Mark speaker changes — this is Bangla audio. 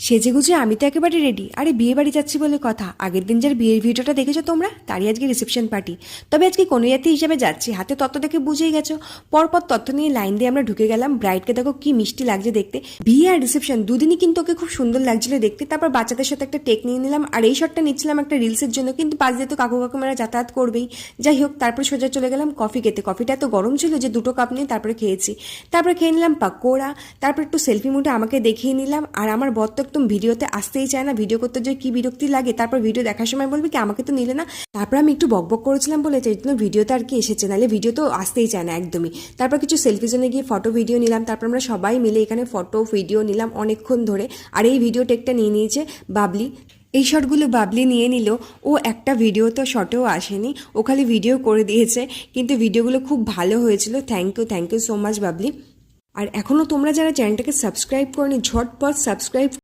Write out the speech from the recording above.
Speaker 1: সেজেগুজে আমি তো একেবারে রেডি। আরে বিয়ে বাড়ি যাচ্ছি বলে কথা, আগের দিন যার বিয়ের ভিডিওটা দেখেছো তোমরা, তারই আজকে রিসেপশন পার্টি। তবে আজকে কনুয়াতি হিসেবে যাচ্ছি, হাতে তত্ত্ব দেখে বুঝেই গেছো। পরপর তত্ত্ব নিয়ে লাইন দিয়ে আমরা ঢুকে গেলাম। ব্রাইডকে দেখো কি মিষ্টি লাগছে দেখতে। বিয়ে আর রিসেপশন দুদিনই কিন্তু ওকে খুব সুন্দর লাগছিল দেখতে। তারপর বাচ্চাদের সাথে একটা টেক নিয়ে নিলাম, আর এই শটটা নিচ্ছিলাম একটা রিলসের জন্য, কিন্তু পাশ দিয়ে তো কাকু কাকুমারা যাতায়াত করবেই। যাই হোক, তারপর সোজা চলে গেলাম কফি খেতে। কফিটা এত গরম ছিল যে দুটো কাপ নিয়ে তারপরে খেয়েছি। তারপরে খেয়ে নিলাম পাকোড়া। তারপর একটু সেলফি মুডে আমাকে দেখিয়ে নিলাম। আর আমার বর তো একদম ভিডিওতে আসতেই চায় না, ভিডিও করতে যে কি বিরক্তি লাগে। তারপর ভিডিও দেখার সময় বলবে কি আমাকে তো নিলে না। তারপর আমি একটু বকবক করেছিলাম বলে এই জন্য ভিডিওতে আর কি এসেছে, নাহলে ভিডিও তো আসতেই চায় না একদমই। তারপর কিছু সেলফি জোনে গিয়ে ফটো ভিডিও নিলাম। তারপর আমরা সবাই মিলে এখানে ফটো ভিডিও নিলাম অনেকক্ষণ ধরে। আর এই ভিডিও টেকটা নিয়ে নিয়েছে বাবলি। এই শটগুলো বাবলি নিয়ে নিল। ও একটা ভিডিও তো শটেও আসেনি, ও খালি ভিডিও করে দিয়েছে, কিন্তু ভিডিওগুলো খুব ভালো হয়েছিল। Thank you so much Babli. আর এখনও তোমরা যারা চ্যানেলটাকে সাবস্ক্রাইব করনি, ঝটপট সাবস্ক্রাইব